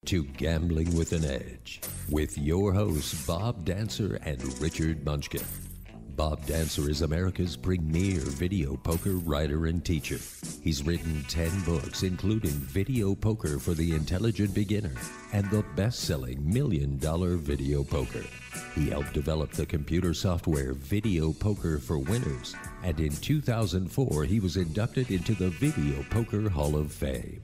to Gambling with an Edge with your hosts Bob Dancer and Richard Munchkin. Bob Dancer is America's premier video poker writer and teacher. He's written 10 books, including Video Poker for the Intelligent Beginner and the best-selling $1 Million Video Poker. He helped develop the computer software Video Poker for Winners, and in 2004 he was inducted into the Video Poker Hall of Fame.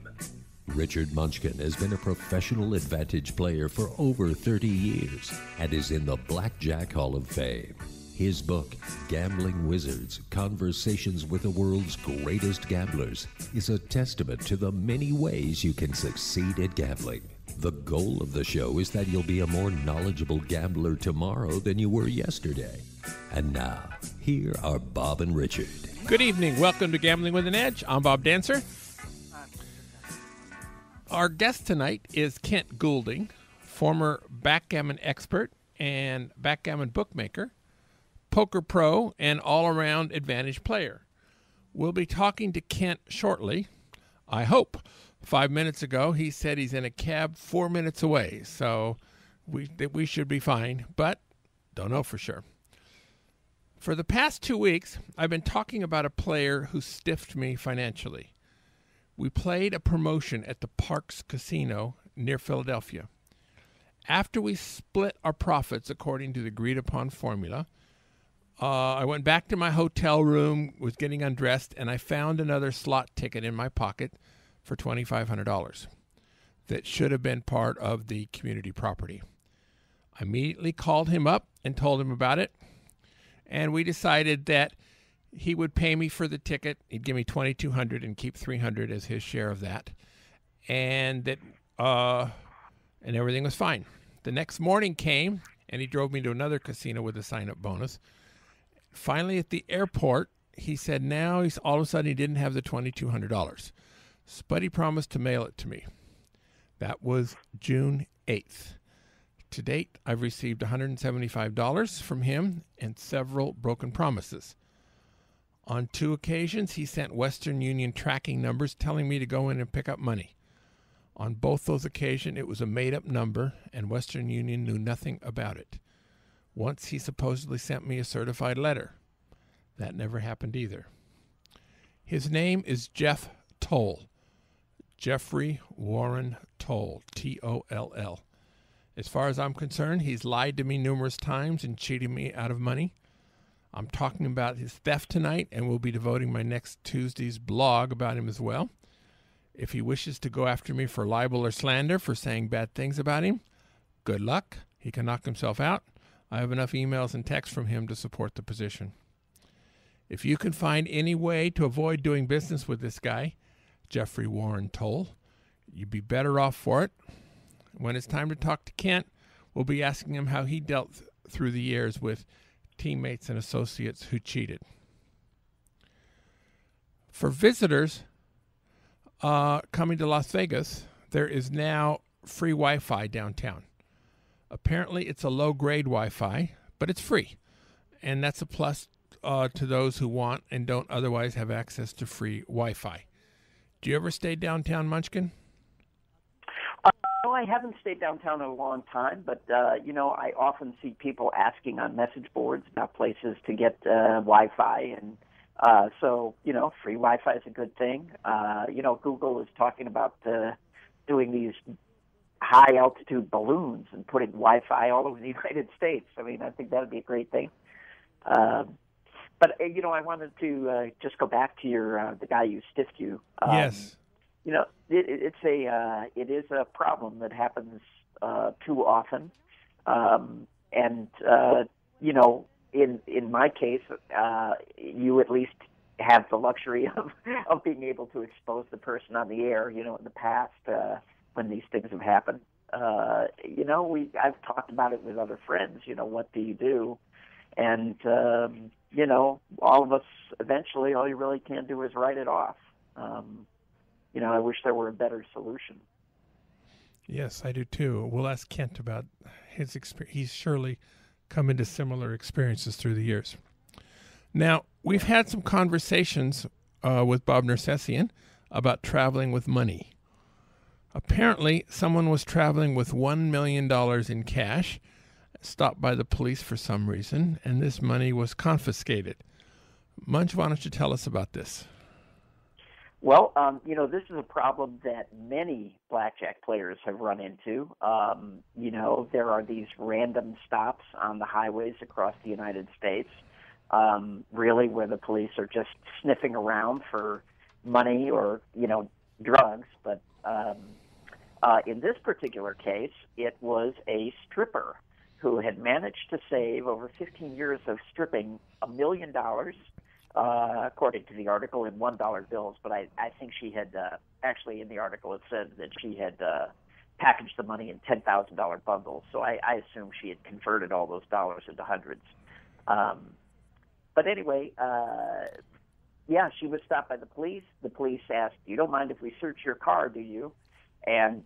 Richard Munchkin has been a professional advantage player for over 30 years and is in the Blackjack Hall of Fame. His book, Gambling Wizards, Conversations with the World's Greatest Gamblers, is a testament to the many ways you can succeed at gambling. The goal of the show is that you'll be a more knowledgeable gambler tomorrow than you were yesterday. And now, here are Bob and Richard. Good evening. Welcome to Gambling with an Edge. I'm Bob Dancer. Our guest tonight is Kent Goulding, former backgammon expert and backgammon bookmaker, poker pro, and all-around advantage player. We'll be talking to Kent shortly, I hope. 5 minutes ago, he said he's in a cab 4 minutes away, so we should be fine, but don't know for sure. For the past 2 weeks, I've been talking about a player who stiffed me financially. We played a promotion at the Parks Casino near Philadelphia. After we split our profits according to the agreed-upon formula, I went back to my hotel room, was getting undressed, and I found another slot ticket in my pocket for $2,500 that should have been part of the community property. I immediately called him up and told him about it, and we decided that he would pay me for the ticket. He'd give me $2,200 and keep $300 as his share of that, and that and everything was fine. The next morning came, and he drove me to another casino with a sign-up bonus. Finally, at the airport, he said now all of a sudden he didn't have the $2,200, but he promised to mail it to me. That was June 8th. To date, I've received $175 from him and several broken promises. On 2 occasions, he sent Western Union tracking numbers telling me to go in and pick up money. On both those occasions, it was a made-up number, and Western Union knew nothing about it. Once he supposedly sent me a certified letter. That never happened either. His name is Jeff Toll. Jeffrey Warren Toll, T-O-L-L. As far as I'm concerned, he's lied to me numerous times and cheated me out of money. I'm talking about his theft tonight, and will be devoting my next Tuesday's blog about him as well. If he wishes to go after me for libel or slander for saying bad things about him, good luck. He can knock himself out. I have enough emails and texts from him to support the position. If you can find any way to avoid doing business with this guy, Jeffrey Warren Toll, you'd be better off for it. When it's time to talk to Kent, we'll be asking him how he dealt through the years with teammates and associates who cheated. For visitors coming to Las Vegas, there is now free Wi-Fi downtown. Apparently, it's a low-grade Wi-Fi, but it's free, and that's a plus to those who want and don't otherwise have access to free Wi-Fi. Do you ever stay downtown, Munchkin? No, I haven't stayed downtown in a long time, but, I often see people asking on message boards about places to get Wi-Fi, and free Wi-Fi is a good thing. Google is talking about doing these high-altitude balloons and putting Wi-Fi all over the United States. I mean, I think that would be a great thing. But I wanted to just go back to the guy who stiffed you. Yes. It is a problem that happens too often, in my case, you at least have the luxury of being able to expose the person on the air. In the past, when these things have happened, I've talked about it with other friends. What do you do? And all of us eventually, all you really can do is write it off. I wish there were a better solution. Yes, I do too. We'll ask Kent about his experience. He's surely come into similar experiences through the years. Now, we've had some conversations with Bob Nersessian about traveling with money. Apparently, someone was traveling with $1 million in cash, stopped by the police for some reason, and this money was confiscated. Munch, why don't you tell us about this? Well, this is a problem that many blackjack players have run into. There are these random stops on the highways across the United States, really where the police are just sniffing around for money or, drugs. But in this particular case, it was a stripper who had managed to save over 15 years of stripping $1 million, according to the article, in $1 bills. But I think she had, actually in the article it said that she had packaged the money in $10,000 bundles. So I assume she had converted all those dollars into hundreds. But anyway, she was stopped by the police. The police asked, "You don't mind if we search your car, do you?" And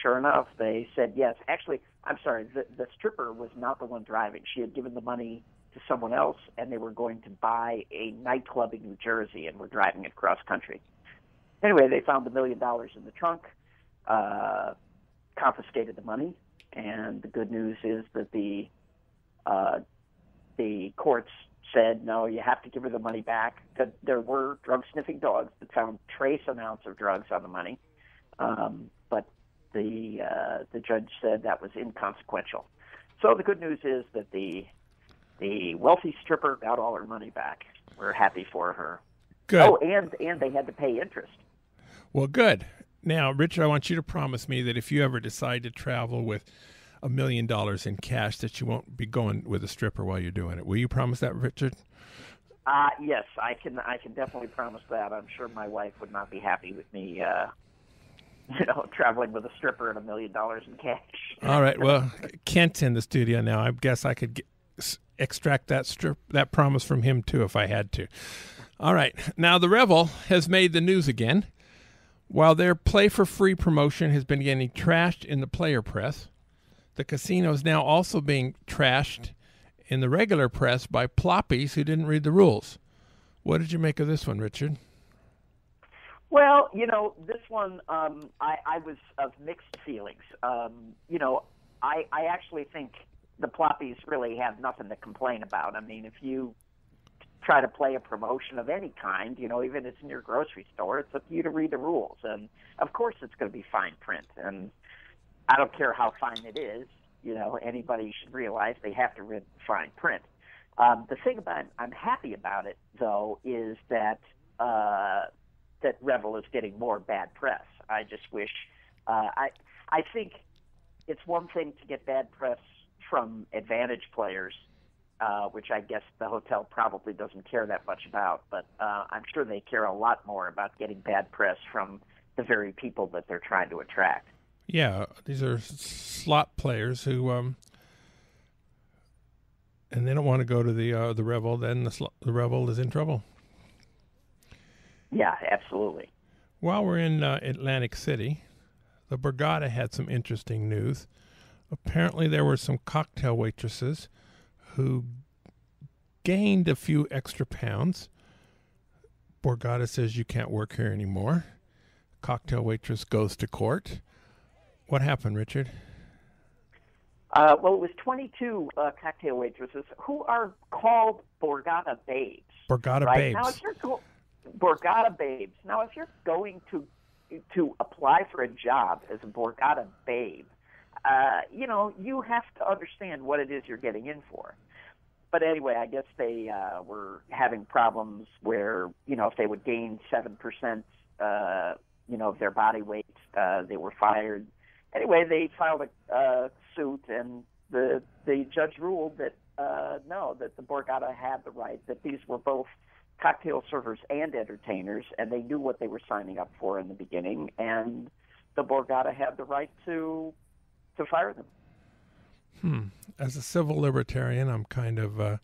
sure enough, they said yes. Actually, I'm sorry, the stripper was not the one driving. She had given the money to someone else, and they were going to buy a nightclub in New Jersey and were driving it cross country. Anyway, they found $1 million in the trunk, confiscated the money, and the good news is that the courts said, no, you have to give her the money back. That there were drug-sniffing dogs that found trace amounts of drugs on the money, but the judge said that was inconsequential. So the good news is that the wealthy stripper got all her money back. We're happy for her. Good. Oh, and they had to pay interest. Well, good. Now, Richard, I want you to promise me that if you ever decide to travel with $1 million in cash, that you won't be going with a stripper while you're doing it. Will you promise that, Richard? Yes, I can definitely promise that. I'm sure my wife would not be happy with me, traveling with a stripper and $1 million in cash. All right. Well, Kent's in the studio now. I guess I could extract that promise from him too if I had to. All right. Now the Revel has made the news again. While their play for free promotion has been getting trashed in the player press, the casino is now also being trashed in the regular press by ploppies who didn't read the rules. What did you make of this one, Richard? Well, this one, I was of mixed feelings. I actually think the ploppies really have nothing to complain about. I mean, if you try to play a promotion of any kind, even if it's in your grocery store, it's up to you to read the rules. And, of course, it's going to be fine print. And I don't care how fine it is. Anybody should realize they have to read fine print. The thing about I'm happy about it, though, is that that Revel is getting more bad press. I just wish I think it's one thing to get bad press from advantage players, which I guess the hotel probably doesn't care that much about, but I'm sure they care a lot more about getting bad press from the very people that they're trying to attract. Yeah, these are slot players who, and they don't want to go to the Revel. Then the Revel is in trouble. Yeah, absolutely. While we're in Atlantic City, the Borgata had some interesting news. Apparently, there were some cocktail waitresses who gained a few extra pounds. Borgata says you can't work here anymore. Cocktail waitress goes to court. What happened, Richard? Well, it was 22 cocktail waitresses who are called Borgata Babes. Borgata right? Babes. Now, if you're Borgata Babes. Now, if you're going to apply for a job as a Borgata Babe, you have to understand what it is you're getting in for. But anyway, I guess they were having problems where, if they would gain 7%, of their body weight, they were fired. Anyway, they filed a suit, and the judge ruled that no, that the Borgata had the right, that these were both cocktail servers and entertainers, and they knew what they were signing up for in the beginning, and the Borgata had the right to fire them. As a civil libertarian, I'm kind of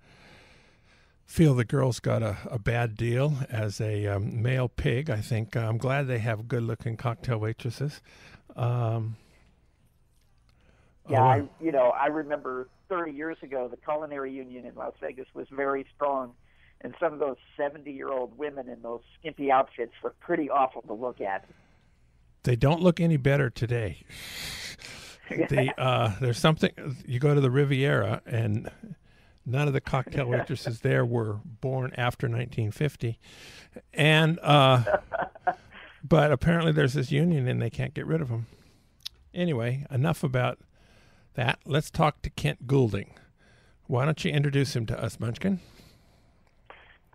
feel the girls got a bad deal. As a male pig, I think I'm glad they have good-looking cocktail waitresses. I remember 30 years ago, the Culinary Union in Las Vegas was very strong, and some of those 70-year-old women in those skimpy outfits were pretty awful to look at. They don't look any better today. There's something, you go to the Riviera and none of the cocktail waitresses there were born after 1950. And, but apparently there's this union and they can't get rid of them. Anyway, enough about that. Let's talk to Kent Goulding. Why don't you introduce him to us, Munchkin?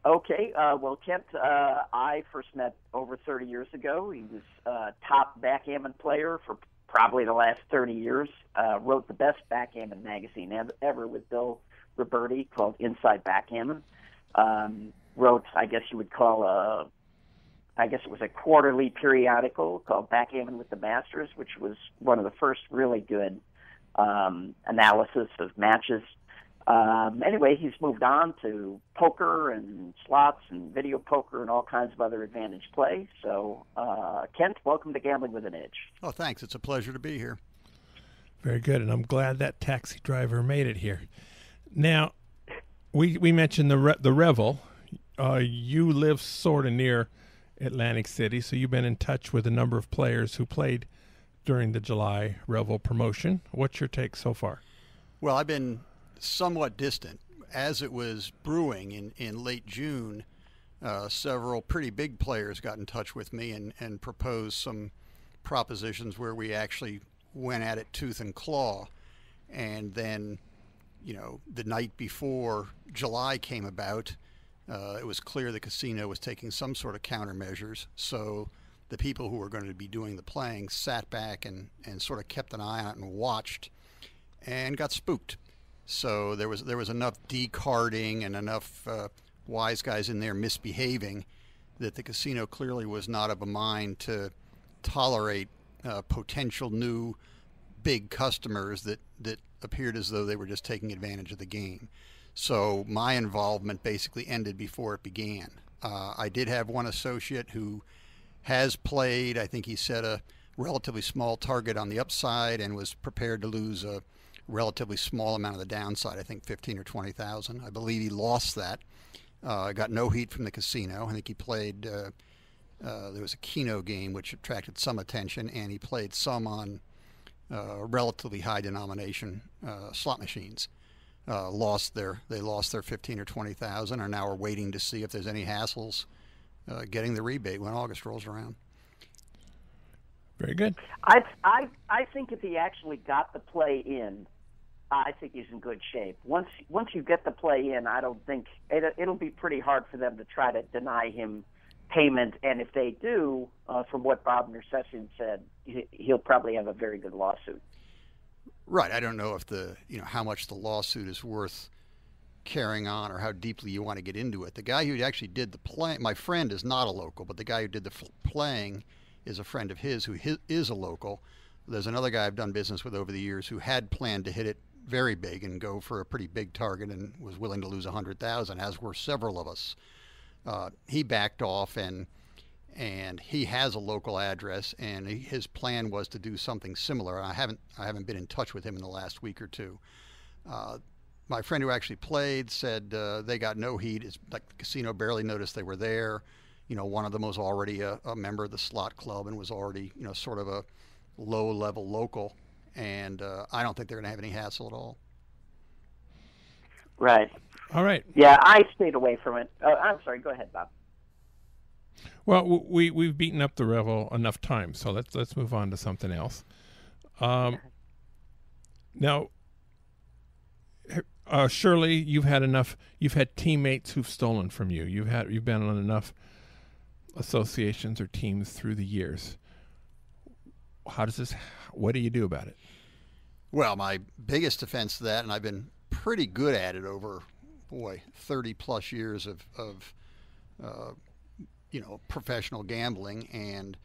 Okay. Well, Kent, I first met over 30 years ago. He was a top backgammon player for probably the last 30 years. Wrote the best backgammon magazine ever with Bill Roberti called Inside Backgammon. Wrote, I guess you would call it was a quarterly periodical called Backgammon with the Masters, which was one of the first really good analysis of matches. Anyway, he's moved on to poker and slots and video poker and all kinds of other advantage play. So, Kent, welcome to Gambling with an Edge. Oh, thanks. It's a pleasure to be here. Very good, and I'm glad that taxi driver made it here. Now, we mentioned the Revel. You live sort of near Atlantic City, so you've been in touch with a number of players who played during the July Revel promotion. What's your take so far? Well, I've been somewhat distant. As it was brewing in late June, several pretty big players got in touch with me and proposed some propositions where we actually went at it tooth and claw. And then, the night before July came about, it was clear the casino was taking some sort of countermeasures. So the people who were going to be doing the playing sat back and sort of kept an eye on it and watched and got spooked. So there was enough decarding and enough wise guys in there misbehaving that the casino clearly was not of a mind to tolerate potential new big customers that appeared as though they were just taking advantage of the game. So my involvement basically ended before it began. I did have one associate who has played. I think he set a relatively small target on the upside and was prepared to lose a relatively small amount of the downside, I think 15 or 20,000. I believe he lost that. Got no heat from the casino. I think he played, there was a Keno game which attracted some attention, and he played some on relatively high denomination slot machines. They lost their 15 or 20,000, and now we're waiting to see if there's any hassles getting the rebate when August rolls around. Very good. I think if he actually got the play in, I think he's in good shape. Once you get the play in, I don't think it'll be pretty hard for them to try to deny him payment. And if they do, from what Bob Nersessian said, he'll probably have a very good lawsuit. Right. I don't know if how much the lawsuit is worth carrying on or how deeply you want to get into it. The guy who actually did the play, my friend is not a local, but the guy who did the playing is a friend of his who is a local. There's another guy I've done business with over the years who had planned to hit it very big and go for a pretty big target and was willing to lose 100,000, as were several of us. He backed off, and he has a local address, and his plan was to do something similar. I haven't been in touch with him in the last week or two. My friend who actually played said they got no heat. It's like the casino barely noticed they were there. One of them was already a member of the slot club and was already, sort of a low-level local. And I don't think they're going to have any hassle at all. Right. All right. Yeah, I stayed away from it. I'm sorry. Go ahead, Bob. Well, we've beaten up the Revel enough times, so let's move on to something else. Now, surely you've had teammates who've stolen from you. You've been on enough associations or teams through the years. What do you do about it? Well, my biggest defense to that, and I've been pretty good at it over 30 plus years of professional gambling, and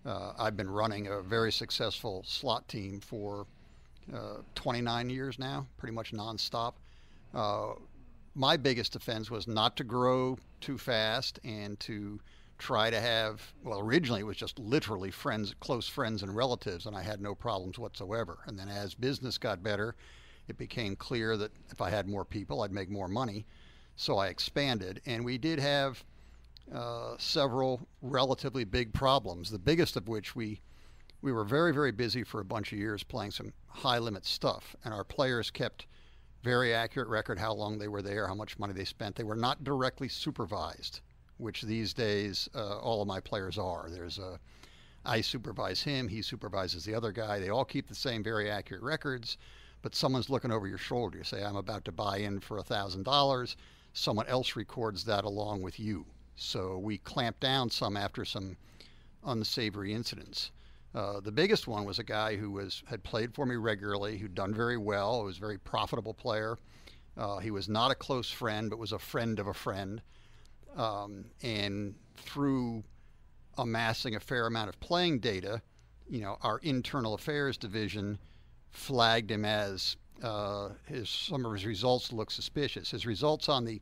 I've been running a very successful slot team for 29 years now, pretty much nonstop. My biggest defense was not to grow too fast and to try to have, originally it was just literally friends, close friends and relatives, and I had no problems whatsoever. And then as business got better, it became clear that if I had more people, I'd make more money. So I expanded, and we did have several relatively big problems, the biggest of which we we were very, very busy for a bunch of years playing some high-limit stuff, and our players kept very accurate record how long they were there, how much money they spent. They were not directly supervised, which these days all of my players are. I supervise him, he supervises the other guy. They all keep the same very accurate records, but someone's looking over your shoulder. You say, I'm about to buy in for $1,000. Someone else records that along with you. So we clamped down some after some unsavory incidents. The biggest one was a guy who had played for me regularly, who'd done very well, was a very profitable player. He was not a close friend, but was a friend of a friend. And through amassing a fair amount of playing data, our internal affairs division flagged him as some of his results look suspicious. His results on the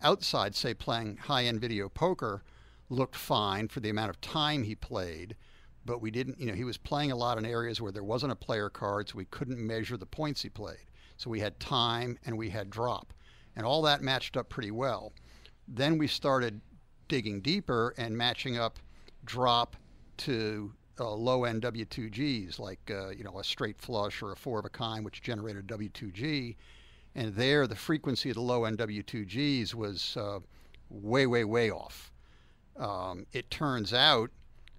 outside, say playing high-end video poker, looked fine for the amount of time he played, but we didn't, he was playing a lot in areas where there wasn't a player card, so we couldn't measure the points he played. So we had time and we had drop, and all that matched up pretty well. Then we started digging deeper and matching up drop to low-end W2Gs, like a straight flush or a four of a kind, which generated a W2G. And there, the frequency of the low-end W2Gs was way, way, way off. It turns out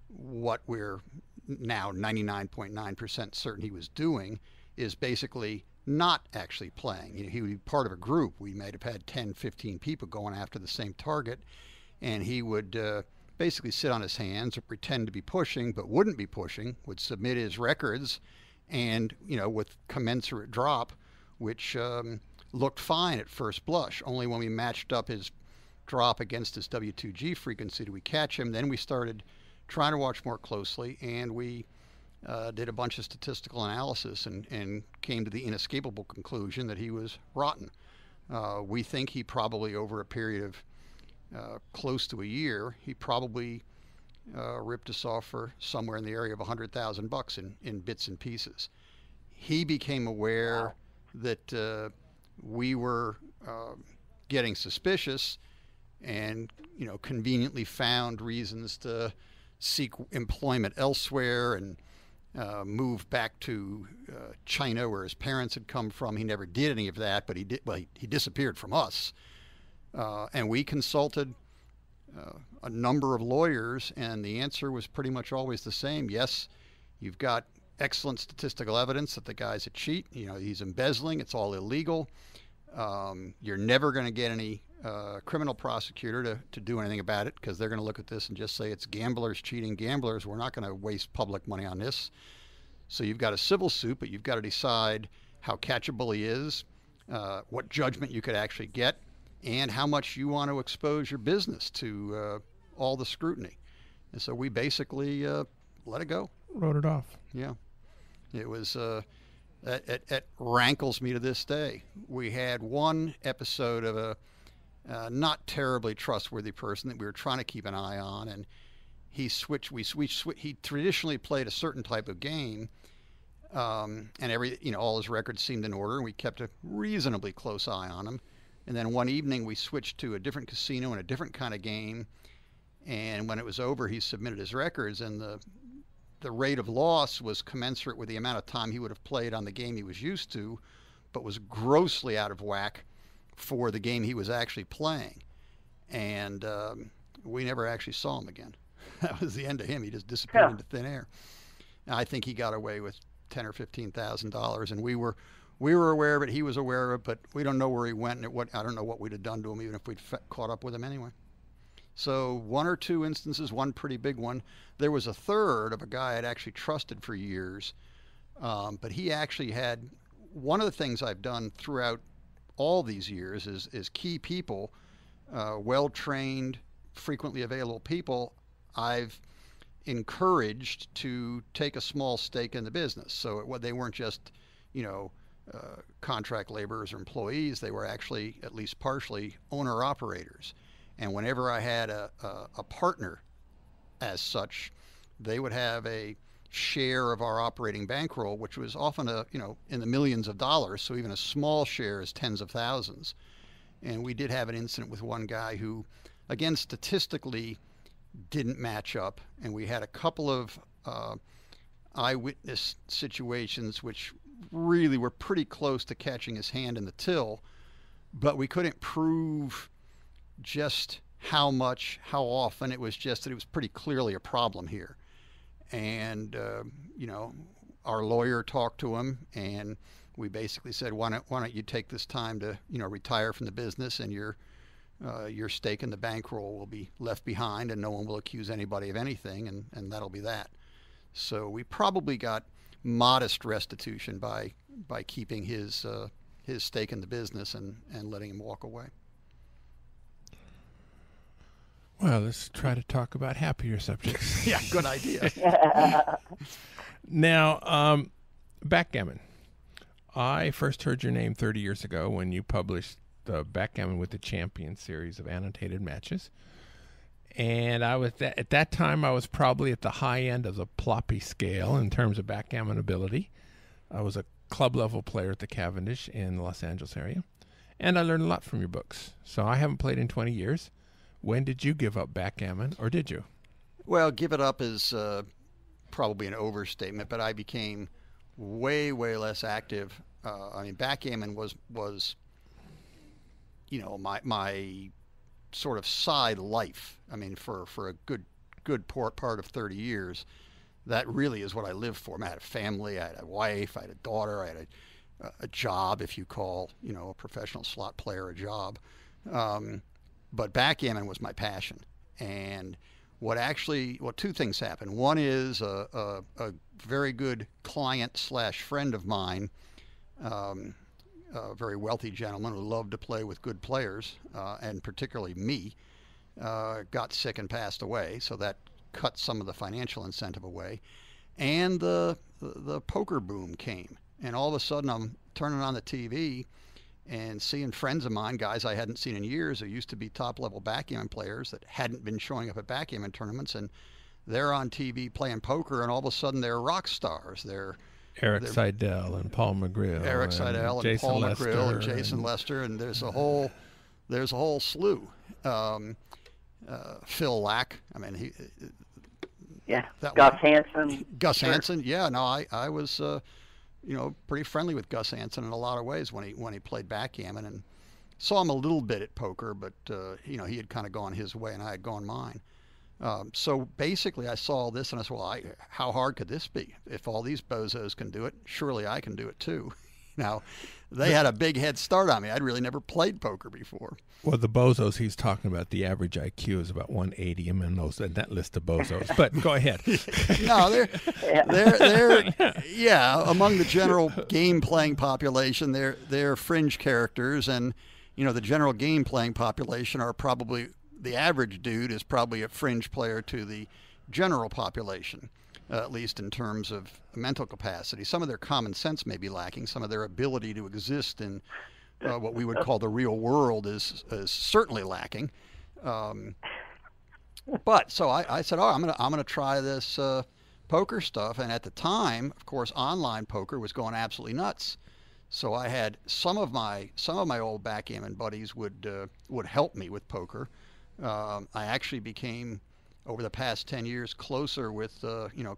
what we're now 99.9% certain he was doing is basically not actually playing. He would be part of a group. We might have had 10, 15 people going after the same target, and he would basically sit on his hands or pretend to be pushing, but wouldn't be pushing, would submit his records, and, with commensurate drop, which looked fine at first blush. Only when we matched up his drop against his W2G frequency did we catch him. Then we started trying to watch more closely, and we did a bunch of statistical analysis and came to the inescapable conclusion that he was rotten. We think he probably, over a period of close to a year, he probably ripped us off for somewhere in the area of $100,000 in bits and pieces. He became aware that we were getting suspicious, and conveniently found reasons to seek employment elsewhere and move back to China, where his parents had come from. He never did any of that, but he disappeared from us. And we consulted a number of lawyers, and the answer was pretty much always the same. Yes, you've got excellent statistical evidence that the guy's a cheat. He's embezzling. It's all illegal. You're never going to get any criminal prosecutor to do anything about it, because they're going to look at this and just say it's gamblers cheating gamblers. We're not going to waste public money on this. So you've got a civil suit, but you've got to decide how catchable he is, what judgment you could actually get, and how much you want to expose your business to all the scrutiny. And so we basically let it go. Wrote it off. Yeah. It was, it rankles me to this day. We had one episode of a not terribly trustworthy person that we were trying to keep an eye on, and he traditionally played a certain type of game, and all his records seemed in order, and we kept a reasonably close eye on him. And then one evening we switched to a different casino and a different kind of game, and when it was over, he submitted his records, and the rate of loss was commensurate with the amount of time he would have played on the game he was used to, but was grossly out of whack for the game he was actually playing. And we never actually saw him again. That was the end of him. He just disappeared into thin air. And I think he got away with $10,000 or $15,000, and we were aware of it. He was aware of it, but we don't know where he went, and I don't know what we'd have done to him, even if we'd caught up with him anyway. So one or two instances, one pretty big one. There was a third of a guy I'd actually trusted for years, but he actually had one of the things I've done throughout all these years is key people, well-trained, frequently available people, I've encouraged to take a small stake in the business. So they weren't just, contract laborers or employees. They were actually, at least partially, owner-operators. And whenever I had a partner as such, they would have a share of our operating bankroll, which was often in the millions of dollars. So even a small share is tens of thousands. And we did have an incident with one guy who, again, statistically didn't match up. And we had a couple of eyewitness situations which really were pretty close to catching his hand in the till, but we couldn't prove just how much, how often. It was just that it was pretty clearly a problem here. And, our lawyer talked to him, and we basically said, why don't you take this time to, retire from the business, and your stake in the bankroll will be left behind, and no one will accuse anybody of anything, and that'll be that. So we probably got modest restitution by keeping his stake in the business and letting him walk away. Well, let's try to talk about happier subjects. Yeah, good idea. Now, backgammon. I first heard your name 30 years ago when you published the Backgammon with the Champion series of annotated matches. And I was at that time, I was probably at the high end of the ploppy scale in terms of backgammon ability. I was a club level player at the Cavendish in the Los Angeles area. And I learned a lot from your books. So I haven't played in 20 years. When did you give up backgammon, or did you? Well, give it up is probably an overstatement, but I became way less active. Backgammon was my sort of side life. For a good part of 30 years, that really is what I lived for. I had a family, I had a wife, I had a daughter, I had a job, if you call a professional slot player a job. But backgammon was my passion. And two things happened. One is a very good client/friend of mine, a very wealthy gentleman who loved to play with good players, and particularly me, got sick and passed away. So that cut some of the financial incentive away. And the poker boom came. And all of a sudden I'm turning on the TV and seeing friends of mine, guys I hadn't seen in years, who used to be top-level backgammon players that hadn't been showing up at backgammon tournaments, and they're on TV playing poker, and all of a sudden they're rock stars. They're Eric Seidel and Paul McGrill. Eric Seidel and Paul McGrill and Jason Lester, and there's a whole slew. Phil Lack. Gus Hansen. Gus Hansen. Yeah, no, I was pretty friendly with Gus Hansen in a lot of ways when he played backgammon, and saw him a little bit at poker, but he had kind of gone his way and I had gone mine. So basically I saw this and I said, well, how hard could this be? If all these bozos can do it, surely I can do it too. Now, they had a big head start on me. I'd really never played poker before. Well, the bozos he's talking about, the average IQ is about 180 in that list of bozos. But go ahead. No, they're among the general game-playing population, they're fringe characters, and the general game-playing population are probably, the average dude is probably a fringe player to the general population. At least in terms of mental capacity. Some of their common sense may be lacking. Some of their ability to exist in what we would call the real world is certainly lacking. But so I said, I'm gonna try this poker stuff. And at the time, of course, online poker was going absolutely nuts. So I had some of my old backgammon buddies would help me with poker. I actually became, over the past 10 years, closer with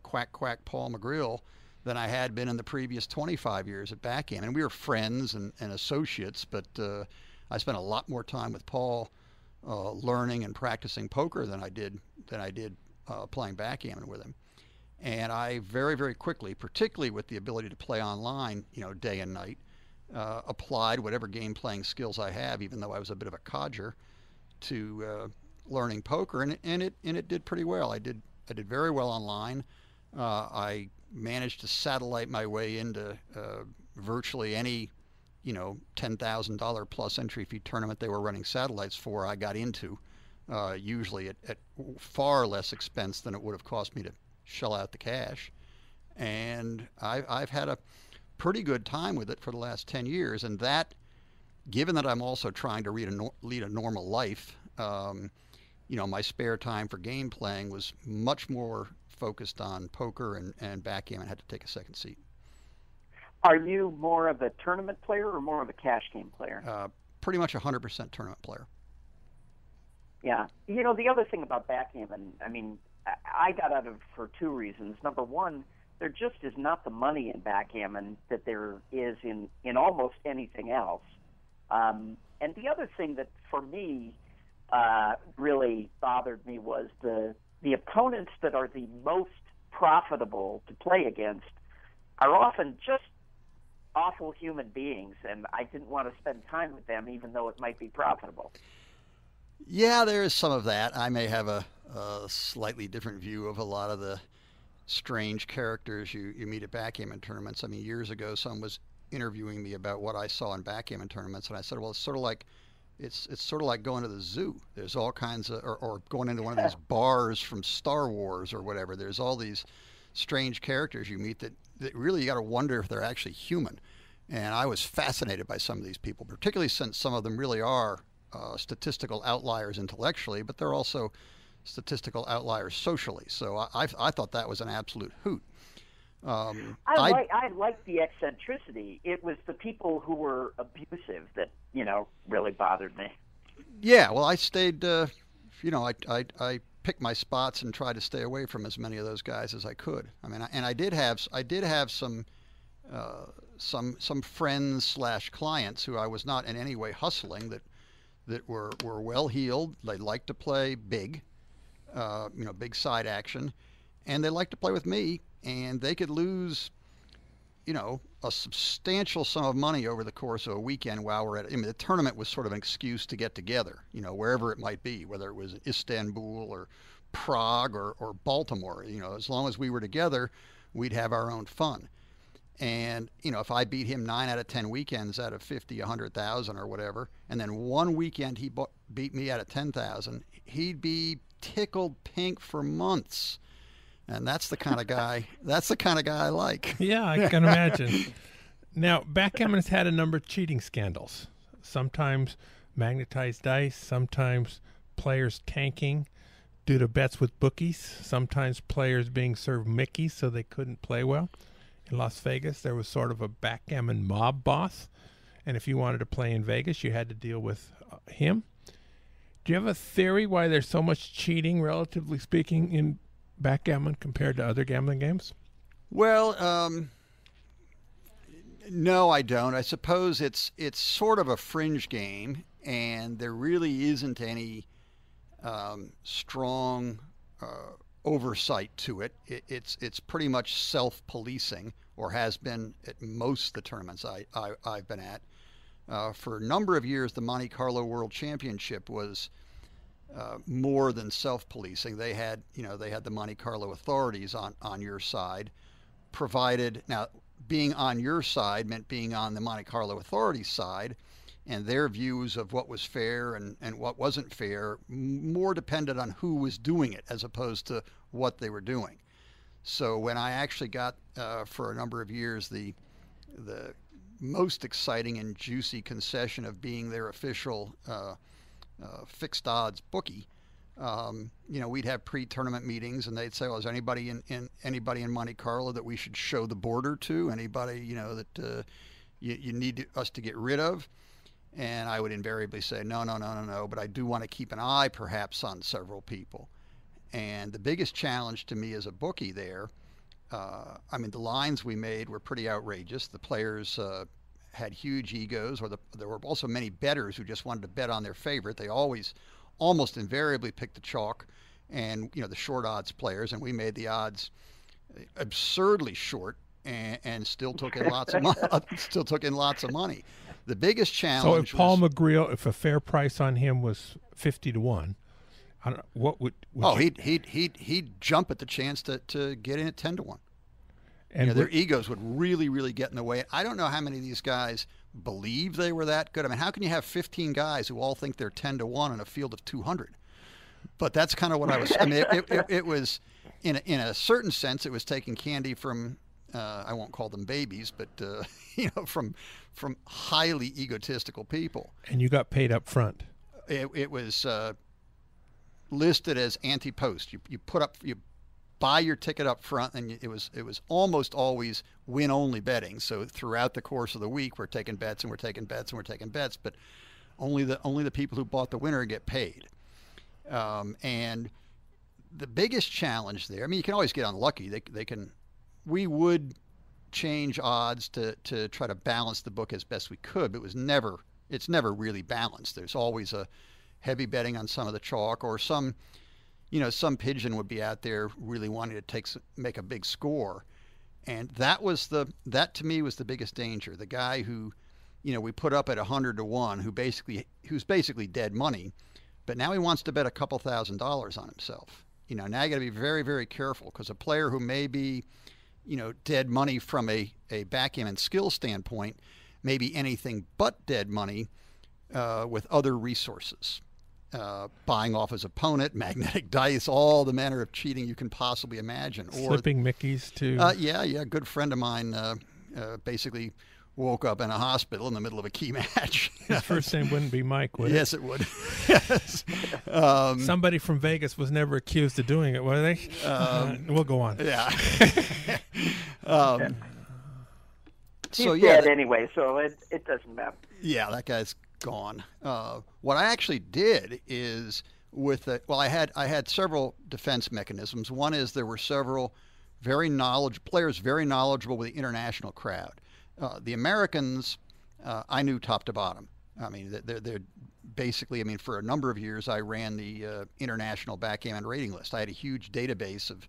quack Paul McGrill than I had been in the previous 25 years at backgammon. We were friends and associates, but I spent a lot more time with Paul learning and practicing poker than I did playing backgammon with him. And I very quickly, particularly with the ability to play online, day and night, applied whatever game playing skills I have, even though I was a bit of a codger, to learning poker, and it did pretty well. I did very well online. I managed to satellite my way into virtually any $10,000 plus entry fee tournament they were running satellites for. I got into, usually at far less expense than it would have cost me to shell out the cash. And I've had a pretty good time with it for the last 10 years. And that, given that I'm also trying to lead a normal life, my spare time for game playing was much more focused on poker, and backgammon had to take a second seat. Are you more of a tournament player or more of a cash game player? Pretty much 100% tournament player. Yeah. The other thing about backgammon, I got out of it for two reasons. Number one, there just is not the money in backgammon that there is in almost anything else. And the other thing that for me really bothered me was the opponents that are the most profitable to play against are often just awful human beings, and I didn't want to spend time with them even though it might be profitable. Yeah, there is some of that. I may have a slightly different view of a lot of the strange characters you meet at backgammon tournaments. I mean, years ago, someone was interviewing me about what I saw in backgammon tournaments, and I said, well, it's sort of like going to the zoo. There's all kinds of, or going into one of these bars from Star Wars or whatever. There's all these strange characters you meet that really you got to wonder if they're actually human. And I was fascinated by some of these people, particularly since some of them really are statistical outliers intellectually, but they're also statistical outliers socially. So I thought that was an absolute hoot. I like the eccentricity. It was the people who were abusive that really bothered me. Yeah, well, I stayed. I picked my spots and tried to stay away from as many of those guys as I could. I mean, I did have some friends / clients who I was not in any way hustling that were well heeled. They liked to play big, big side action, and they liked to play with me. And they could lose, a substantial sum of money over the course of a weekend while we're at it. I mean, the tournament was sort of an excuse to get together, wherever it might be, whether it was Istanbul or Prague or Baltimore. As long as we were together, we'd have our own fun. And, if I beat him 9 out of 10 weekends out of 50, 100,000 or whatever, and then one weekend he beat me out of 10,000, he'd be tickled pink for months. And that's the kind of guy. That's the kind of guy I like. Yeah, I can imagine. Now, backgammon has had a number of cheating scandals. Sometimes magnetized dice. Sometimes players tanking due to bets with bookies. Sometimes players being served Mickey so they couldn't play well. In Las Vegas, there was sort of a backgammon mob boss, and if you wanted to play in Vegas, you had to deal with him. Do you have a theory why there's so much cheating, relatively speaking, in backgammon compared to other gambling games? Well, no, I don't. I suppose it's sort of a fringe game, and there really isn't any strong oversight to it. It's pretty much self-policing, or has been at most of the tournaments I've been at. For a number of years, the Monte Carlo World Championship was more than self-policing. They had the Monte Carlo authorities on your side, provided. Now, being on your side meant being on the Monte Carlo authorities' side, and their views of what was fair and what wasn't fair more depended on who was doing it as opposed to what they were doing. So when I actually got, for a number of years, the most exciting and juicy concession of being their official fixed odds bookie, we'd have pre-tournament meetings, and they'd say, "Well, is anybody in Monte Carlo that we should show the border to? Anybody that you need us to get rid of?" And I would invariably say, no, but I do want to keep an eye perhaps on several people. And the biggest challenge to me as a bookie there, the lines we made were pretty outrageous. The players had huge egos, or there were also many bettors who just wanted to bet on their favorite. They almost invariably picked the chalk and the short odds players, and we made the odds absurdly short and still took in lots of money. The biggest challenge. So if Paul McGreal, if a fair price on him was 50-1, I don't know, what would he'd jump at the chance to get in at 10-1. And their egos would really, really get in the way. I don't know how many of these guys believe they were that good. I mean, how can you have 15 guys who all think they're 10-1 in a field of 200? But that's kind of what I was. I mean, it was in a certain sense, it was taking candy from. I won't call them babies, but from highly egotistical people. And you got paid up front. It was listed as ante-post. You buy your ticket up front, and it was almost always win-only betting. So throughout the course of the week, we're taking bets and we're taking bets and we're taking bets, but only the people who bought the winner get paid. And the biggest challenge there, I mean, you can always get unlucky. They can we would change odds to try to balance the book as best we could, but it's never really balanced. There's always a heavy betting on some of the chalk, or some pigeon would be out there really wanting to make a big score. And that to me was the biggest danger. The guy who, we put up at 100 to 1, who's basically dead money, but now he wants to bet a couple $1,000s on himself. Now you got to be very, very careful, because a player who may be, dead money from a backgammon skill standpoint may be anything but dead money with other resources. Buying off his opponent, magnetic dice, all the manner of cheating you can possibly imagine. Or slipping Mickeys too. Yeah. A good friend of mine basically woke up in a hospital in the middle of a key match. His first name wouldn't be Mike, would it? Yes, it would. Yes. Somebody from Vegas was never accused of doing it, were they? We'll go on. Yeah. He's dead anyway, so it doesn't matter. Yeah, that guy's gone. What I actually did is I had several defense mechanisms. One is there were several players very knowledgeable with the international crowd. The Americans, I knew top to bottom. I mean, they're basically, for a number of years I ran the international backgammon rating list. I had a huge database of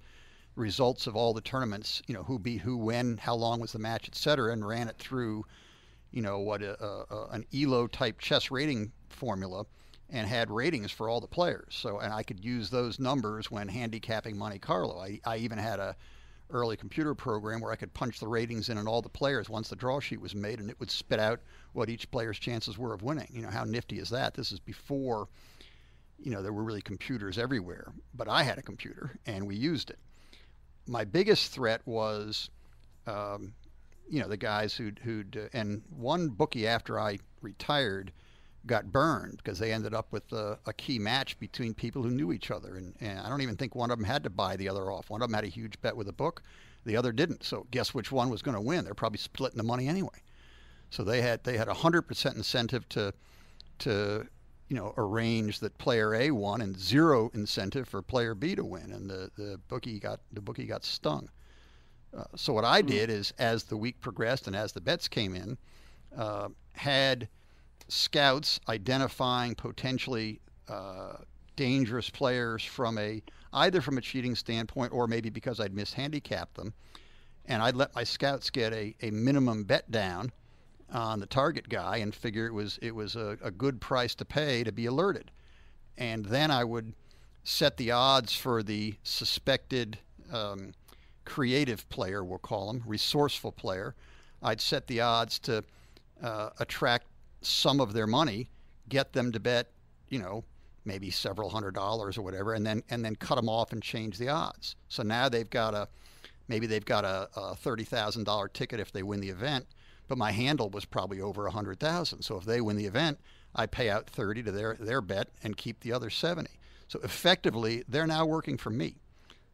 results of all the tournaments, who beat who, when, how long was the match, etc., and ran it through, an ELO type chess rating formula, and had ratings for all the players. And I could use those numbers when handicapping Monte Carlo. I even had a early computer program where I could punch the ratings in on all the players once the draw sheet was made, and it would spit out what each player's chances were of winning. How nifty is that? This is before, there were really computers everywhere, but I had a computer and we used it. My biggest threat was, the guys who'd and one bookie after I retired got burned because they ended up with a key match between people who knew each other. And I don't even think one of them had to buy the other off. One of them had a huge bet with a book. The other didn't. So guess which one was going to win? They're probably splitting the money anyway. So they had 100% incentive to arrange that player A won, and zero incentive for player B to win. And the bookie got stung. So what I did is, as the week progressed and as the bets came in, had scouts identifying potentially dangerous players either from a cheating standpoint, or maybe because I'd mishandicapped them, and I'd let my scouts get a minimum bet down on the target guy and figure it was a good price to pay to be alerted. And then I would set the odds for the suspected creative player, we'll call him, resourceful player. I'd set the odds to attract some of their money, get them to bet, maybe several $100s or whatever, and then cut them off and change the odds. So now maybe they've got a $30,000 ticket if they win the event, but my handle was probably over 100,000. So if they win the event, I pay out 30 to their bet and keep the other 70. So effectively, they're now working for me.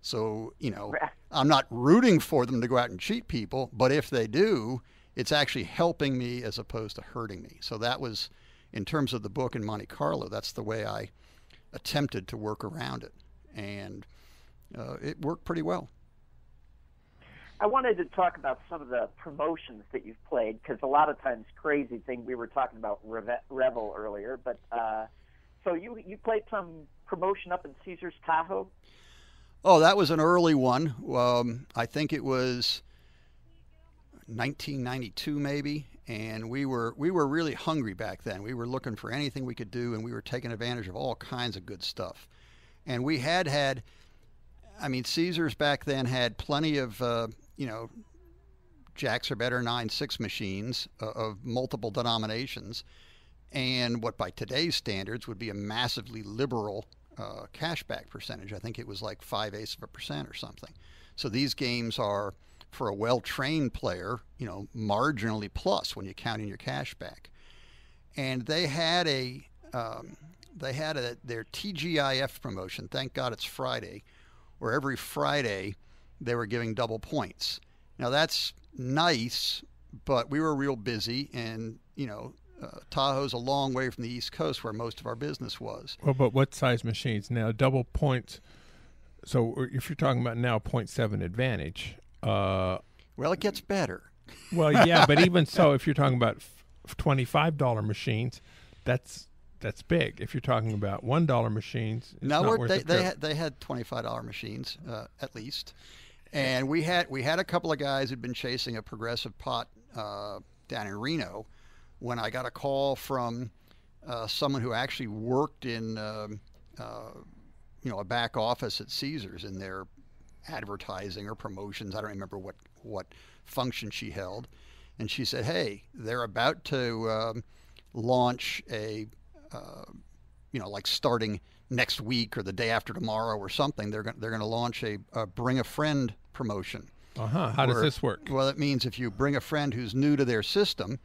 So, I'm not rooting for them to go out and cheat people, but if they do, it's actually helping me as opposed to hurting me. So that was, in terms of the book in Monte Carlo, that's the way I attempted to work around it. And it worked pretty well. I wanted to talk about some of the promotions that you've played, because a lot of times crazy thing, we were talking about Revel earlier, but so you played some promotion up in Caesars Tahoe? Oh, that was an early one. I think it was 1992 maybe, and we were really hungry back then. We were looking for anything we could do, and we were taking advantage of all kinds of good stuff. And we had Caesars back then had plenty of jacks or better 9-6 machines of multiple denominations, and what by today's standards would be a massively liberal cashback percentage. I think it was like 0.5% or something. So these games are, for a well-trained player, marginally plus when you count in your cashback. And they had their TGIF promotion. Thank God it's Friday, where every Friday they were giving double points. Now that's nice, but we were real busy, and Tahoe's a long way from the East Coast where most of our business was. Well, but what size machines? Now, double points. So if you're talking about now 0.7 advantage, Well, it gets better. Well, yeah, but even so, if you're talking about $25 machines, that's big. If you're talking about $1 machines, it's not worth it. They had $25 machines at least, and we had a couple of guys who'd been chasing a progressive pot down in Reno when I got a call from someone who actually worked in a back office at Caesars in their advertising or promotions. I don't remember what function she held, and she said, "Hey, they're about to launch a like starting next week or the day after tomorrow or something. They're going to launch a bring a friend promotion." How does this work? Well, it means if you bring a friend who's new to their system,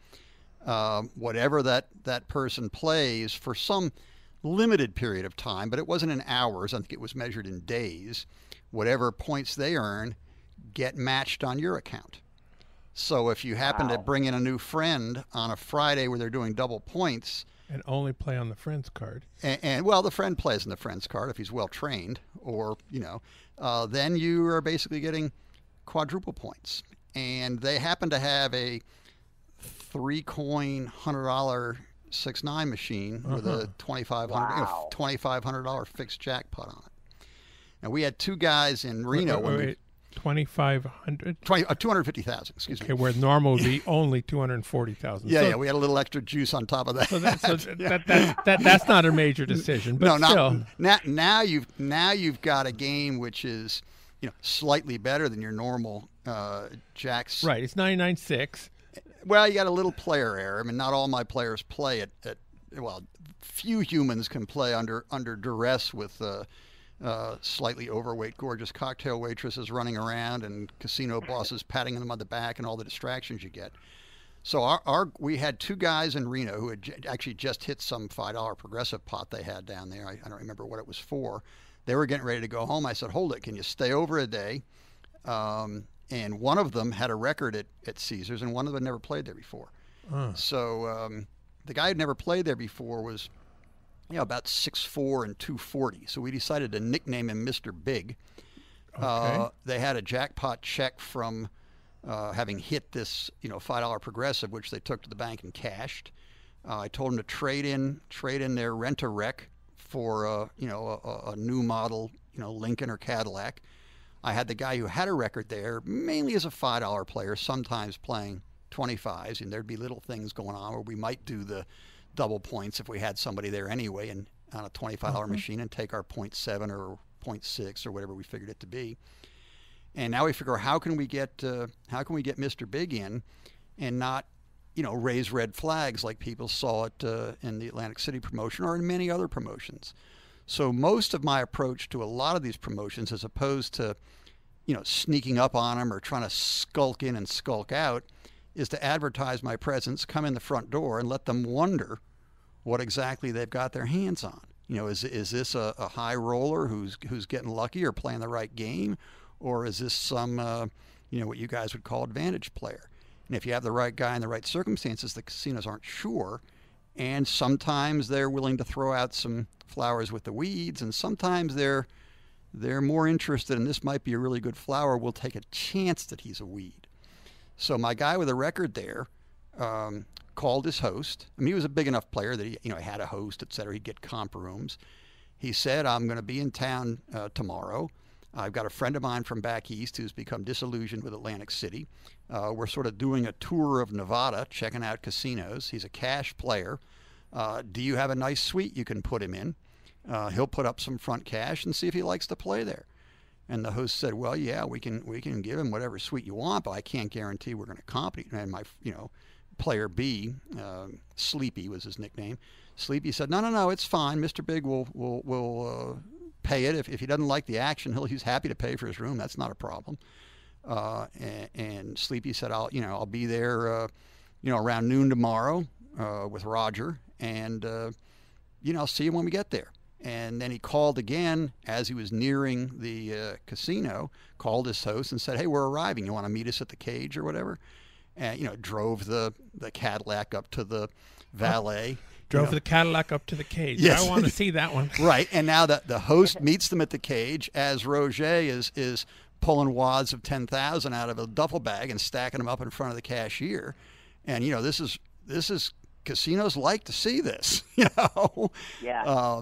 whatever that person plays for some limited period of time, but it wasn't in hours, I think it was measured in days, whatever points they earn get matched on your account. So if you happen to bring in a new friend on a Friday where they're doing double points, and only play on the friend's card, and well, the friend plays on the friend's card if he's well trained, or then you are basically getting quadruple points. And they happen to have a 3-coin $100 6-9 machine with a $2,500 fixed jackpot on it. Now we had two guys in Reno. Wait, 2,500? 250,000. Excuse me. Okay, where normal would be only 240,000. Yeah, we had a little extra juice on top of that. So that's not a major decision. But still, now you've got a game which is slightly better than your normal jacks. Right, it's 99.6. Well, you got a little player error. I mean, not all my players play at few humans can play under duress with slightly overweight, gorgeous cocktail waitresses running around and casino bosses patting them on the back and all the distractions you get. So we had two guys in Reno who had actually just hit some $5 progressive pot they had down there. I don't remember what it was for. They were getting ready to go home. I said, "Hold it, can you stay over a day?" And one of them had a record at Caesars, and one of them had never played there before. So the guy who'd never played there before was about 6'4" and 240. So we decided to nickname him Mr. Big. Okay. They had a jackpot check from having hit this $5 progressive, which they took to the bank and cashed. I told them to trade in their rent-a-wreck for a new model Lincoln or Cadillac. I had the guy who had a record there, mainly as a $5 player, sometimes playing 25s, and there'd be little things going on where we might do the double points if we had somebody there anyway, and on a $25 machine, and take our 0.7 or 0.6 or whatever we figured it to be. And now we figure, how can we get Mr. Big in, and not raise red flags like people saw it in the Atlantic City promotion or in many other promotions. So most of my approach to a lot of these promotions, as opposed to, sneaking up on them or trying to skulk in and skulk out, is to advertise my presence, come in the front door, and let them wonder what exactly they've got their hands on. Is this a high roller who's getting lucky or playing the right game, or is this some what you guys would call advantage player? And if you have the right guy in the right circumstances, the casinos aren't sure. And sometimes they're willing to throw out some flowers with the weeds, and sometimes they're more interested in this might be a really good flower. We'll take a chance that he's a weed. So my guy with a record there called his host. I mean, he was a big enough player that he had a host, et cetera. He'd get comp rooms. He said, "I'm going to be in town tomorrow. I've got a friend of mine from back east who's become disillusioned with Atlantic City. We're sort of doing a tour of Nevada, checking out casinos. He's a cash player. Do you have a nice suite you can put him in? He'll put up some front cash and see if he likes to play there." And the host said, "Well, yeah, we can give him whatever suite you want, but I can't guarantee we're going to comp it." And my player B, Sleepy was his nickname. Sleepy said, "No, it's fine. Mr. Big will pay it. If he doesn't like the action, he's happy to pay for his room. That's not a problem." And Sleepy said, "I'll be there around noon tomorrow with Roger, and I'll see you when we get there." And then he called again as he was nearing the casino, called his host and said, "Hey, we're arriving. You want to meet us at the cage or whatever?" And drove the Cadillac up to the valet. Drove the Cadillac up to the cage. Yes. I want to see that one. Right. And now the host meets them at the cage as Roger is pulling wads of 10,000 out of a duffel bag and stacking them up in front of the cashier. And this is casinos like to see this, Yeah.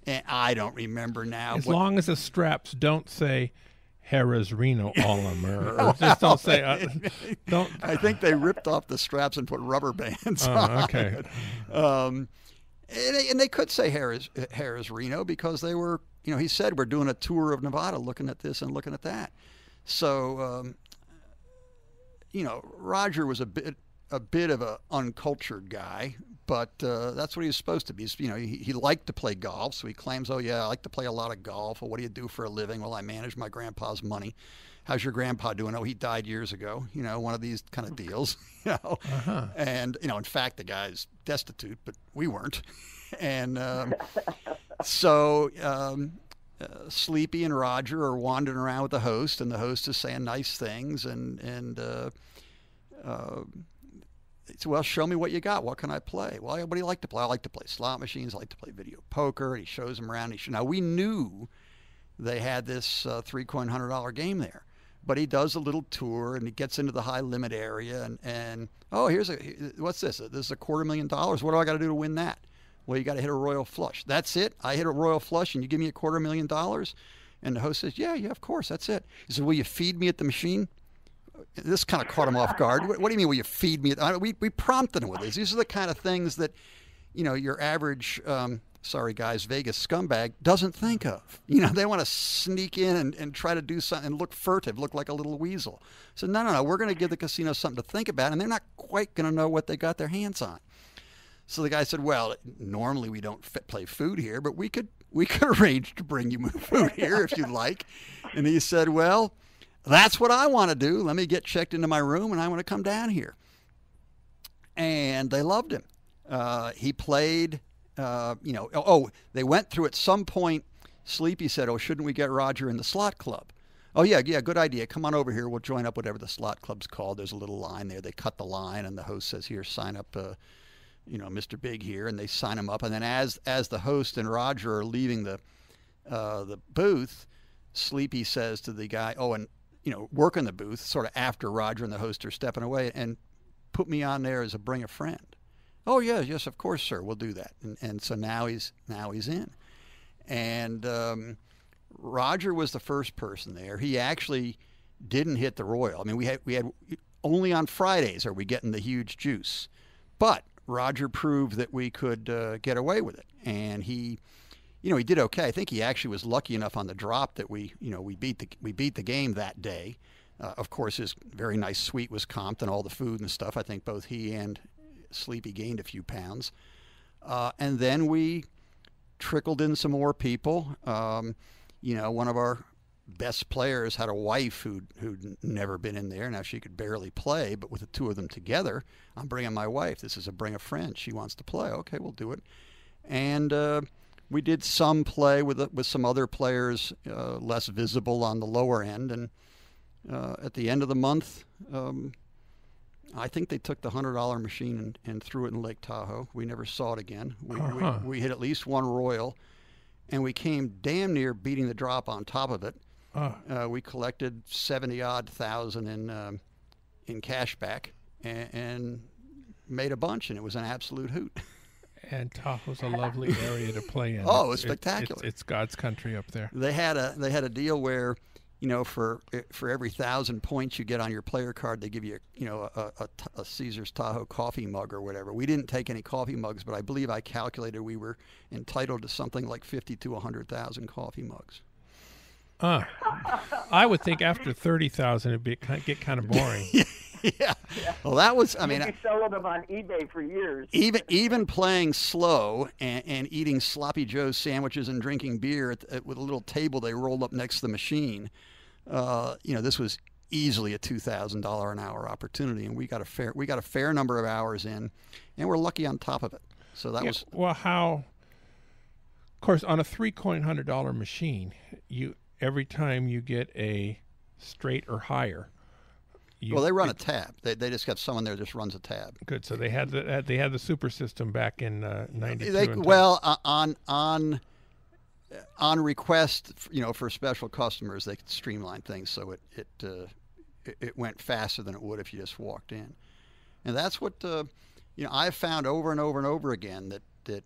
And I don't remember now. As long as the straps don't say Harrah's Reno Olimer, or just don't say don't. I think they ripped off the straps and put rubber bands on. Okay. And they could say Harrah's Reno because they were, he said we're doing a tour of Nevada, looking at this and looking at that. So, Roger was a bit of an uncultured guy, but that's what he was supposed to be. He liked to play golf, so he claims, oh yeah, I like to play a lot of golf. Well, what do you do for a living? Well, I manage my grandpa's money. How's your grandpa doing? Oh, he died years ago. One of these kind of deals. And in fact, the guy's destitute, but we weren't. And so Sleepy and Roger are wandering around with the host, and the host is saying nice things, and so, well, show me what you got. What can I play? Well, what do you like to play? I like to play slot machines. I like to play video poker. He shows them around. Now, we knew they had this $3 $100 game there, but he does a little tour, and he gets into the high limit area, and oh, what's this? This is $250,000. What do I got to do to win that? Well, you got to hit a royal flush. That's it? I hit a royal flush, and you give me $250,000? And the host says, yeah, of course, that's it. He said, will you feed me at the machine? This kind of caught him off guard. What do you mean, will you feed me? We prompted him with this. These are the kind of things that, your average, sorry guys, Vegas scumbag doesn't think of. They want to sneak in and try to do something and look furtive, look like a little weasel. So no, we're going to give the casino something to think about, and they're not quite going to know what they got their hands on. So the guy said, well, normally we don't play food here, but we could arrange to bring you food here if you'd like. And he said, well, that's what I want to do. Let me get checked into my room, and I want to come down here. And they loved him. He played, they went through at some point. Sleepy said, oh, shouldn't we get Roger in the slot club? Oh, yeah, good idea. Come on over here. We'll join up whatever the slot club's called. There's a little line there. They cut the line, and the host says, here, sign up, Mr. Big here. And they sign him up. And then as the host and Roger are leaving the booth, Sleepy says to the guy, oh, and work in the booth sort of after Roger and the host are stepping away, and put me on there as a bring a friend. Oh, yes, of course, sir, we'll do that. And so now he's in. And Roger was the first person there. He actually didn't hit the royal. I mean, we had only on Fridays are we getting the huge juice. But Roger proved that we could get away with it. And he did okay. I think he actually was lucky enough on the drop that we beat the game that day. Of course, his very nice suite was comped and all the food and stuff. I think both he and Sleepy gained a few pounds. And then we trickled in some more people. One of our best players had a wife who'd never been in there. Now she could barely play, but with the two of them together, I'm bringing my wife. This is a bring a friend. She wants to play. Okay, we'll do it. And we did some play with some other players less visible on the lower end. And at the end of the month, I think they took the $100 machine and threw it in Lake Tahoe. We never saw it again. We hit at least one royal, and we came damn near beating the drop on top of it. We collected 70-odd thousand in cash back and made a bunch, and it was an absolute hoot. And Tahoe's a lovely area to play in. Oh, it's spectacular. It's God's country up there. They had a deal where, for every 1,000 points you get on your player card, they give you a Caesar's Tahoe coffee mug or whatever. We didn't take any coffee mugs, but I believe I calculated we were entitled to something like 50 to 100,000 coffee mugs. I would think after 30,000 it'd get kind of boring. Yeah. Well, that was. I mean, you'd be selling them on eBay for years. Even playing slow and eating sloppy Joe sandwiches and drinking beer with a little table they rolled up next to the machine. This was easily a $2,000 an hour opportunity, and we got a fair number of hours in, and we're lucky on top of it. So that was well. How? Of course, on a $3 $100 machine, every time you get a straight or higher. They run a tab. They just got someone there just runs a tab. Good. So they had the super system back in '92. on request, for special customers, they could streamline things so it went faster than it would if you just walked in. And that's what I've found over and over and over again, that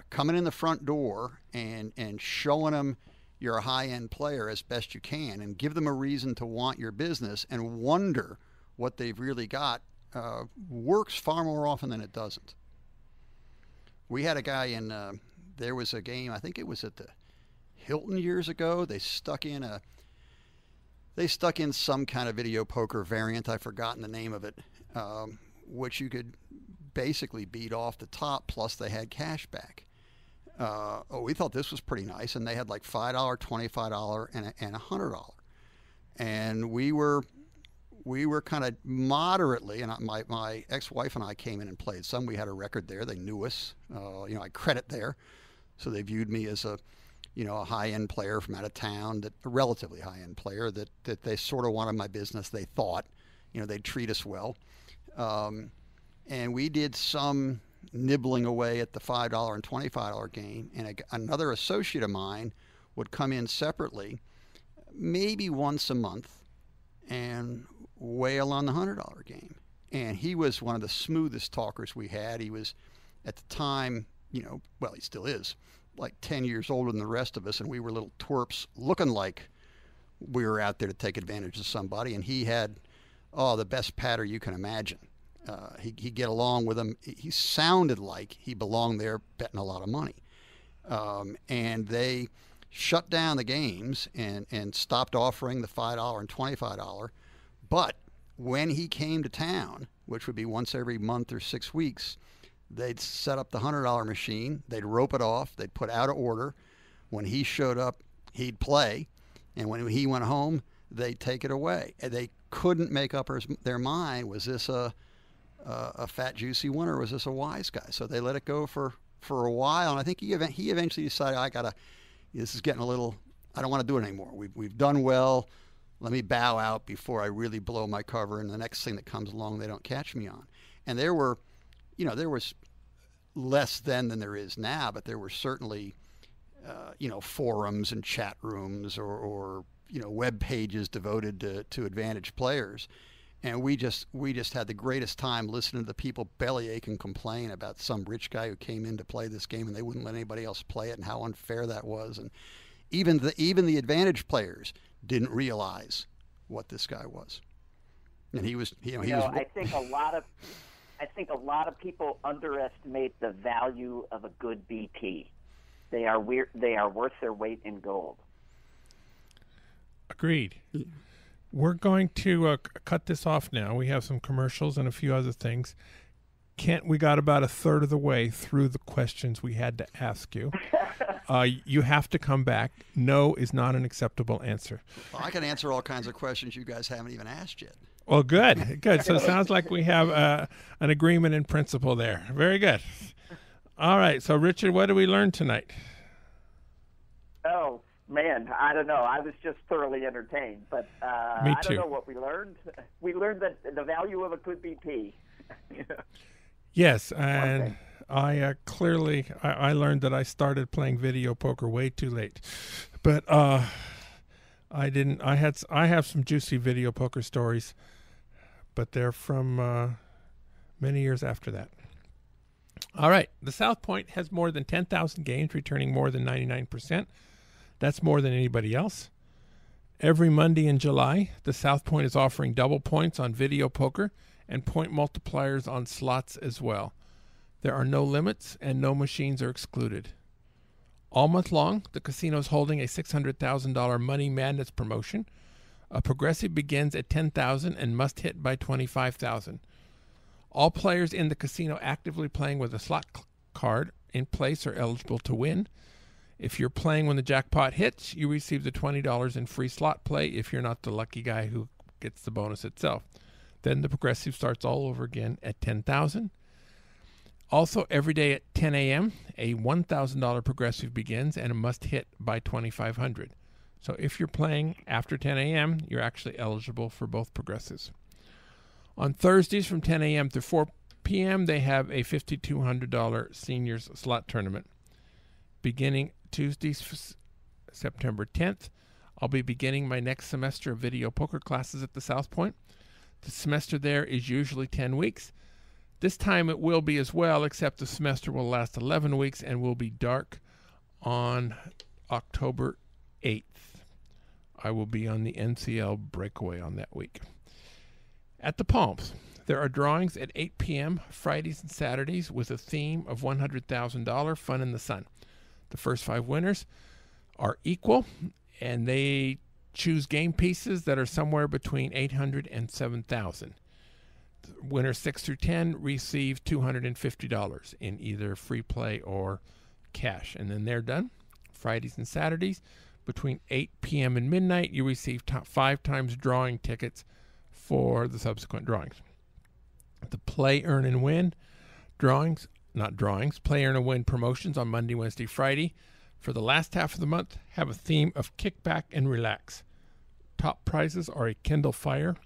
coming in the front door and showing them you're a high-end player as best you can, and give them a reason to want your business and wonder what they've really got, works far more often than it doesn't. We had a guy there was a game, I think it was at the Hilton years ago. They stuck in some kind of video poker variant. I've forgotten the name of it, which you could basically beat off the top, plus they had cash back. We thought this was pretty nice, and they had like $5, $25, and $100. And we were kind of moderately, and my ex-wife and I came in and played some. We had a record there. They knew us. I credit there. So they viewed me as a high-end player from out of town, a relatively high-end player that they sort of wanted my business. They thought, they'd treat us well. And we did some nibbling away at the $5 and $25 game. And another associate of mine would come in separately, maybe once a month, and wail on the $100 game. And he was one of the smoothest talkers we had. He was, at the time, he still is, like 10 years older than the rest of us, and we were little twerps looking like we were out there to take advantage of somebody. And he had, the best patter you can imagine. He'd get along with him. He sounded like he belonged there betting a lot of money. And they shut down the games and stopped offering the $5 and $25. But when he came to town, which would be once every month or 6 weeks, they'd set up the $100 machine. They'd rope it off. They'd put out an order. When he showed up, he'd play. And when he went home, they'd take it away. And they couldn't make up their mind. Was this a fat, juicy winner, or was this a wise guy? So they let it go for a while. And I think he eventually decided, this is getting a little, I don't want to do it anymore. We've done well. Let me bow out before I really blow my cover. And the next thing that comes along, they don't catch me on. And there was less then than there is now, but there were certainly, forums and chat rooms or web pages devoted to advantage players. And we just had the greatest time listening to the people bellyache and complain about some rich guy who came in to play this game and they wouldn't let anybody else play it, and how unfair that was. And even the advantage players didn't realize what this guy was. And he was, he was. I think a lot of people underestimate the value of a good BP. They are worth their weight in gold. Agreed. We're going to cut this off now. We have some commercials and a few other things. Kent, we got about a third of the way through the questions we had to ask you. You have to come back. No is not an acceptable answer. Well, I can answer all kinds of questions you guys haven't even asked yet. Well, good. So it sounds like we have an agreement in principle there. Very good. All right. So, Richard, what did we learn tonight? Oh, man, I don't know. I was just thoroughly entertained. But Me I too. don't know what we learned. We learned that the value of a good BP. Yes, and I clearly learned that I started playing video poker way too late. But I didn't. I have some juicy video poker stories, but they're from many years after that. All right. The South Point has more than 10,000 games, returning more than 99%. That's more than anybody else. Every Monday in July, the South Point is offering double points on video poker and point multipliers on slots as well. There are no limits and no machines are excluded. All month long, the casino is holding a $600,000 Money Madness promotion. A progressive begins at $10,000 and must hit by $25,000. All players in the casino actively playing with a slot card in place are eligible to win. If you're playing when the jackpot hits, you receive the $20 in free slot play if you're not the lucky guy who gets the bonus itself. Then the progressive starts all over again at $10,000. Also, every day at 10 a.m., a $1,000 progressive begins and it must hit by $2,500. So if you're playing after 10 a.m., you're actually eligible for both progressives. On Thursdays from 10 a.m. to 4 p.m., they have a $5,200 seniors slot tournament. Beginning Tuesdays, September 10th. I'll be beginning my next semester of video poker classes at the South Point. The semester there is usually 10 weeks. This time it will be as well, except the semester will last 11 weeks and will be dark on October 8th. I will be on the NCL breakaway on that week. At the Palms, there are drawings at 8 p.m. Fridays and Saturdays with a theme of $100,000 fun in the sun. The first 5 winners are equal, and they choose game pieces that are somewhere between $800 and $7,000. Winners 6 through 10 receive $250 in either free play or cash, and then they're done. Fridays and Saturdays, between 8 p.m. and midnight, you receive 5 times drawing tickets for the subsequent drawings. The play, earn, and win drawings, not drawings, play, earn, and win promotions on Monday, Wednesday, Friday. For the last half of the month, have a theme of kick back and relax. Top prizes are a Kindle Fire,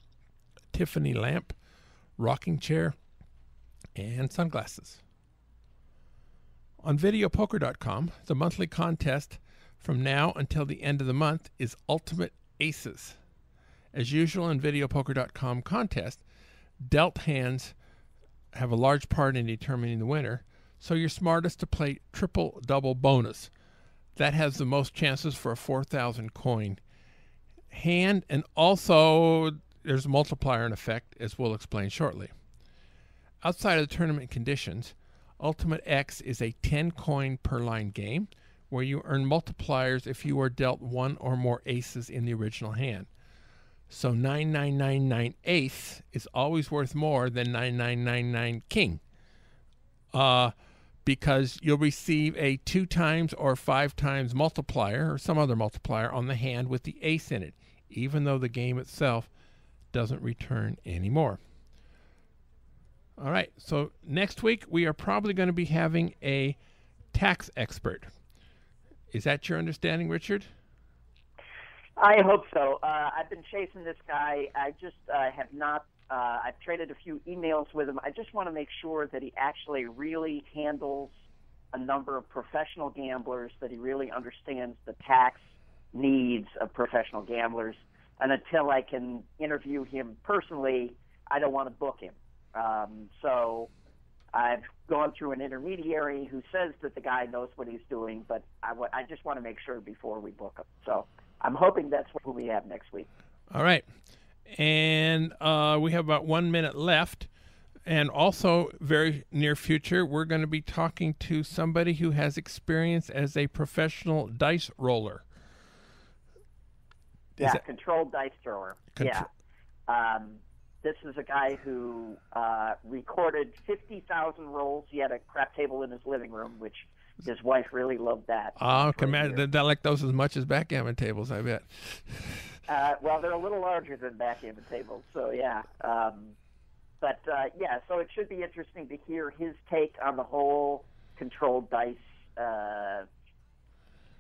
Tiffany lamp, rocking chair, and sunglasses. On videopoker.com, the monthly contest from now until the end of the month is Ultimate Aces. As usual in videopoker.com contest, dealt hands have a large part in determining the winner, so you're smartest to play triple double bonus. That has the most chances for a 4,000 coin hand, and also there's a multiplier in effect, as we'll explain shortly. Outside of the tournament conditions, Ultimate X is a 10 coin per line game where you earn multipliers if you are dealt 1 or more aces in the original hand. So 9999 ace is always worth more than 9999 king, because you'll receive a 2 times or 5 times multiplier or some other multiplier on the hand with the ace in it, even though the game itself doesn't return any more. All right, so next week we are probably going to be having a tax expert. Is that your understanding, Richard? I hope so. I've been chasing this guy. I just have not. I've traded a few emails with him. I just want to make sure that he actually really handles a number of professional gamblers, that he really understands the tax needs of professional gamblers. And until I can interview him personally, I don't want to book him. So I've gone through an intermediary who says that the guy knows what he's doing, but I just want to make sure before we book him. So I'm hoping that's what we have next week. All right. And we have about 1 minute left. And also, very near future, we're going to be talking to somebody who has experience as a professional dice roller. Controlled dice thrower. This is a guy who recorded 50,000 rolls. He had a crap table in his living room, which his wife really loved that. Oh, can imagine. They like those as much as backgammon tables, I bet. Well, they're a little larger than backgammon tables, so yeah. So it should be interesting to hear his take on the whole controlled dice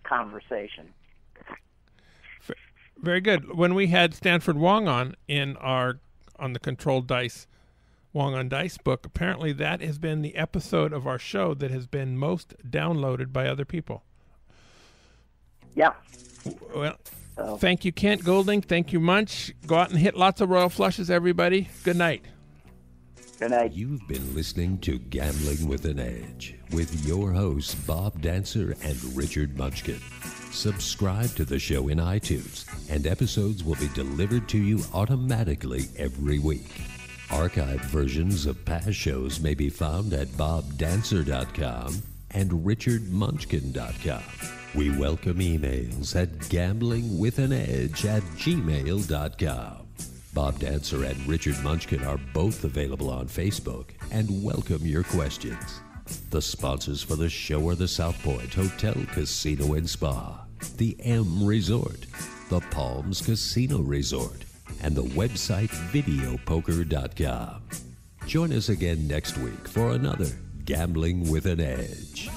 conversation. Very good. When we had Stanford Wong on the controlled dice Wong on Dice book, apparently that has been the episode of our show that has been most downloaded by other people. Yeah. Well, Thank you, Kent Goulding. Thank you, Munch. Go out and hit lots of royal flushes, everybody. Good night. Good night. You've been listening to Gambling with an Edge with your hosts, Bob Dancer and Richard Munchkin. Subscribe to the show in iTunes, and episodes will be delivered to you automatically every week. Archived versions of past shows may be found at bobdancer.com and richardmunchkin.com. We welcome emails at gamblingwithanedge@gmail.com. Bob Dancer and Richard Munchkin are both available on Facebook and welcome your questions. The sponsors for the show are the South Point Hotel, Casino and Spa, the M Resort, the Palms Casino Resort, and the website videopoker.com. Join us again next week for another Gambling with an Edge.